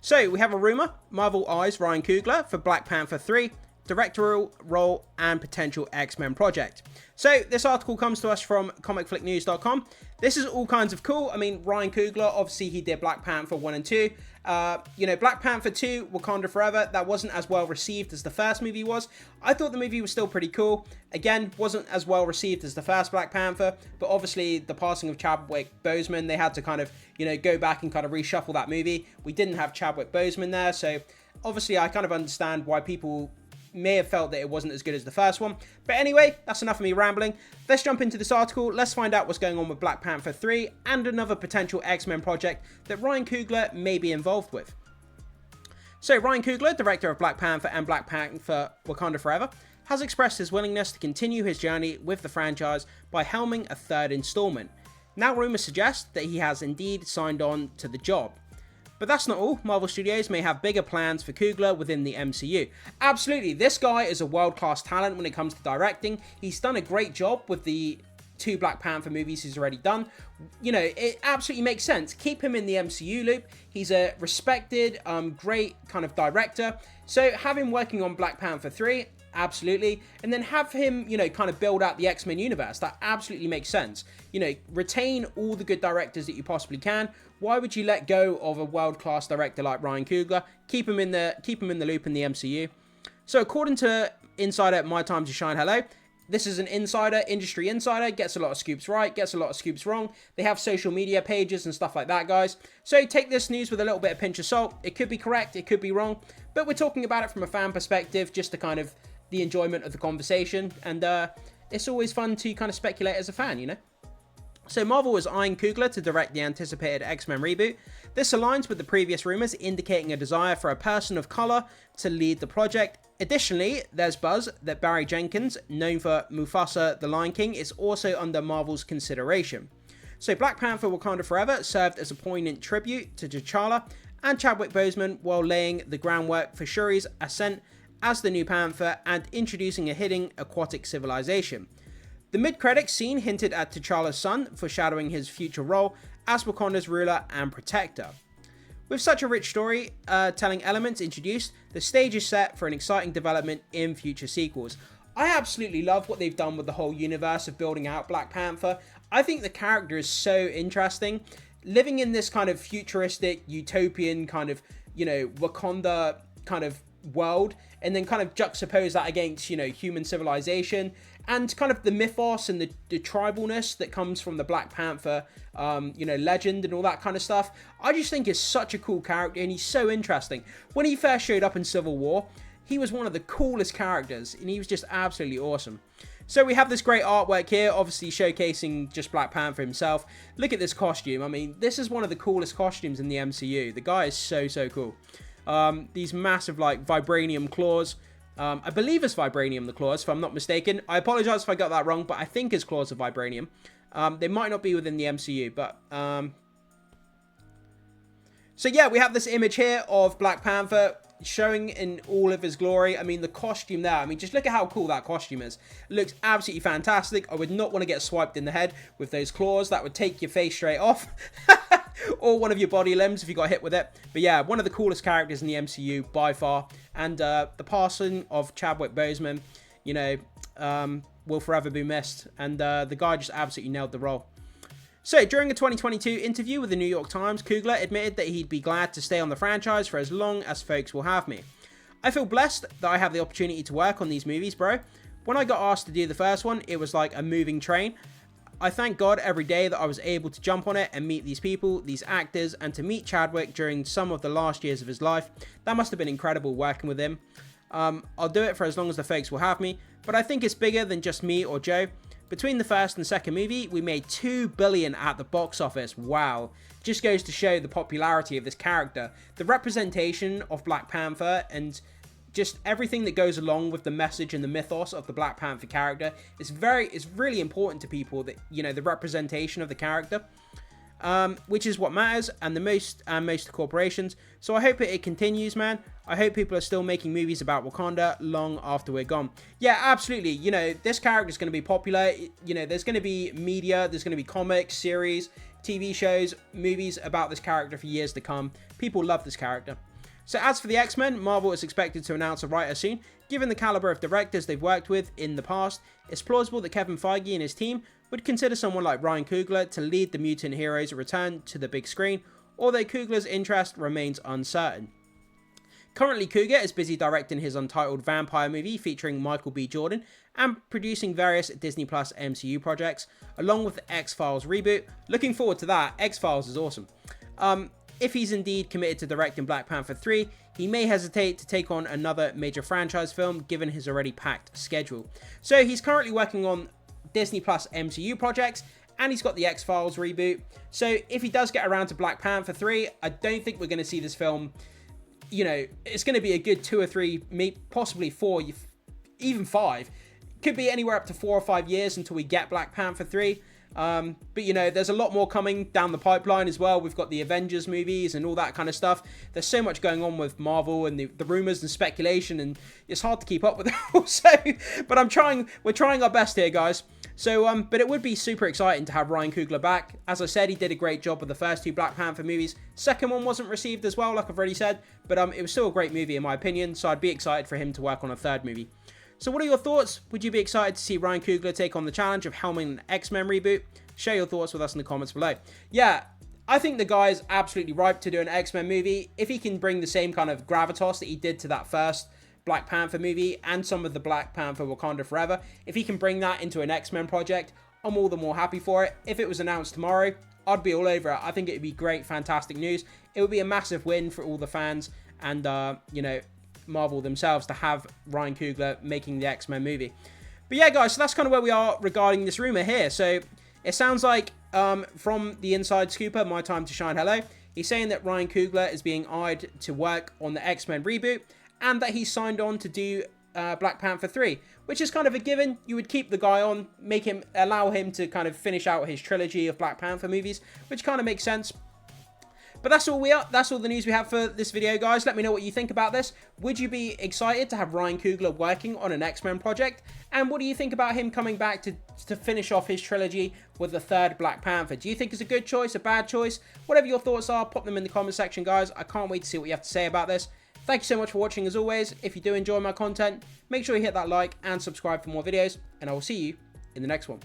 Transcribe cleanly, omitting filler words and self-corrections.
So we have a rumor, Marvel eyes Ryan Coogler for Black Panther 3, directorial role and potential X-Men project. So this article comes to us from comicflicknews.com. This is all kinds of cool. I mean, Ryan Coogler, obviously he did Black Panther 1 and 2. Black Panther 2, Wankanda Forever, that wasn't as well received as the first movie was. I thought the movie was still pretty cool. Again, wasn't as well received as the first Black Panther, but obviously the passing of Chadwick Boseman, they had to kind of, go back and kind of reshuffle that movie. We didn't have Chadwick Boseman there, so obviously I kind of understand why people may have felt that it wasn't as good as the first one. But anyway, that's enough of me rambling. Let's jump into this article. Let's find out what's going on with Black Panther 3 and another potential X-Men project that Ryan Coogler may be involved with. So Ryan Coogler, director of Black Panther and Black Panther Wakanda Forever, has expressed his willingness to continue his journey with the franchise by helming a third installment. Now rumours suggest that he has indeed signed on to the job. But that's not all. Marvel Studios may have bigger plans for Coogler within the MCU. Absolutely, this guy is a world-class talent when it comes to directing. He's done a great job with the 2 Black Panther movies he's already done. It absolutely makes sense. Keep him in the MCU loop. He's a respected, great kind of director. So have him working on Black Panther 3, absolutely. And then have him, kind of build out the X-Men universe. That absolutely makes sense. Retain all the good directors that you possibly can. Why would you let go of a world-class director like Ryan Coogler? Keep him in the loop in the MCU. So according to Insider My Time to Shine, hello. This is an industry insider, gets a lot of scoops right, gets a lot of scoops wrong. They have social media pages and stuff like that, guys. So take this news with a little bit of pinch of salt. It could be correct, it could be wrong, but we're talking about it from a fan perspective, just to kind of the enjoyment of the conversation. And it's always fun to kind of speculate as a fan, So Marvel is eyeing Coogler to direct the anticipated X-Men reboot. This aligns with the previous rumours indicating a desire for a person of colour to lead the project. Additionally, there's buzz that Barry Jenkins, known for Mufasa the Lion King, is also under Marvel's consideration. So Black Panther Wakanda Forever served as a poignant tribute to T'Challa and Chadwick Boseman while laying the groundwork for Shuri's ascent as the new Panther and introducing a hidden aquatic civilization. The mid-credits scene hinted at T'Challa's son, foreshadowing his future role as Wakanda's ruler and protector. With such a rich story-telling elements introduced, the stage is set for an exciting development in future sequels. I absolutely love what they've done with the whole universe of building out Black Panther. I think the character is so interesting. Living in this kind of futuristic, utopian kind of, Wakanda kind of world, and then kind of juxtapose that against, human civilization and kind of the mythos and the tribalness that comes from the Black Panther, legend and all that kind of stuff. I just think he's such a cool character and he's so interesting. When he first showed up in Civil War, he was one of the coolest characters and he was just absolutely awesome. So we have this great artwork here, obviously showcasing just Black Panther himself. Look at this costume. I mean, this is one of the coolest costumes in the MCU. The guy is so cool. These massive, vibranium claws. I believe it's vibranium, the claws, if I'm not mistaken. I apologize if I got that wrong, but I think his claws are vibranium. They might not be within the MCU, but... So yeah, we have this image here of Black Panther showing in all of his glory. I mean, the costume there, just look at how cool that costume is. It looks absolutely fantastic. I would not want to get swiped in the head with those claws. That would take your face straight off. Or one of your body limbs if you got hit with it. But yeah, one of the coolest characters in the MCU by far. And the passing of Chadwick Boseman, will forever be missed. And the guy just absolutely nailed the role. So, during a 2022 interview with the New York Times, Coogler admitted that he'd be glad to stay on the franchise for as long as folks will have me. I feel blessed that I have the opportunity to work on these movies, bro. When I got asked to do the first one, it was like a moving train. I thank God every day that I was able to jump on it and meet these people, these actors, and to meet Chadwick during some of the last years of his life. That must have been incredible working with him. I'll do it for as long as the folks will have me, but I think it's bigger than just me or Joe. Between the first and second movie, we made $2 billion at the box office. Wow. Just goes to show the popularity of this character. The representation of Black Panther and just everything that goes along with the message and the mythos of the Black Panther character is really important to people, that, the representation of the character. Which is what matters, and most corporations. So I hope it continues, man. I hope people are still making movies about Wakanda long after we're gone. Yeah, absolutely. This character is going to be popular. There's going to be media, there's going to be comics, series, TV shows, movies about this character for years to come. People love this character. So as for the X-Men, Marvel is expected to announce a writer soon. Given the caliber of directors they've worked with in the past, it's plausible that Kevin Feige and his team would consider someone like Ryan Coogler to lead the mutant heroes' return to the big screen, although Coogler's interest remains uncertain. Currently, Coogler is busy directing his untitled vampire movie featuring Michael B. Jordan and producing various Disney Plus MCU projects, along with the X-Files reboot. Looking forward to that. X-Files is awesome. If he's indeed committed to directing Black Panther 3, he may hesitate to take on another major franchise film given his already packed schedule. So he's currently working on Disney Plus MCU projects, and he's got the X-Files reboot. So if he does get around to Black Panther 3, I don't think we're going to see this film. You know, it's going to be a good 2 or 3, maybe possibly 4, even 5. Could be anywhere up to 4 or 5 years until we get Black Panther 3. But you know, there's a lot more coming down the pipeline as well. We've got the Avengers movies and all that kind of stuff. There's so much going on with Marvel and the rumors and speculation, and it's hard to keep up with it all. So, but we're trying our best here, guys. So, but it would be super exciting to have Ryan Coogler back. As I said, he did a great job with the first 2 Black Panther movies. Second one wasn't received as well, like I've already said, but it was still a great movie in my opinion. So I'd be excited for him to work on a 3rd movie. So what are your thoughts? Would you be excited to see Ryan Coogler take on the challenge of helming an X-Men reboot? Share your thoughts with us in the comments below. Yeah, I think the guy's absolutely ripe to do an X-Men movie. If he can bring the same kind of gravitas that he did to that first Black Panther movie and some of the Black Panther Wankanda Forever, if he can bring that into an X-Men project, I'm all the more happy for it. If it was announced tomorrow, I'd be all over it. I think it would be great, fantastic news. It would be a massive win for all the fans and, you know, Marvel themselves to have Ryan Coogler making the X-Men movie. But yeah, guys, so that's kind of where we are regarding this rumor here. So it sounds like from the inside scooper, My Time to Shine Hello, he's saying that Ryan Coogler is being eyed to work on the X-Men reboot and that he's signed on to do Black Panther 3, which is kind of a given. You would keep the guy on, allow him to kind of finish out his trilogy of Black Panther movies, which kind of makes sense. But that's all the news we have for this video, guys. Let me know what you think about this. Would you be excited to have Ryan Coogler working on an X-Men project? And what do you think about him coming back to finish off his trilogy with the 3rd Black Panther? Do you think it's a good choice, a bad choice? Whatever your thoughts are, pop them in the comment section, guys. I can't wait to see what you have to say about this. Thank you so much for watching, as always. If you do enjoy my content, make sure you hit that like and subscribe for more videos, and I will see you in the next one.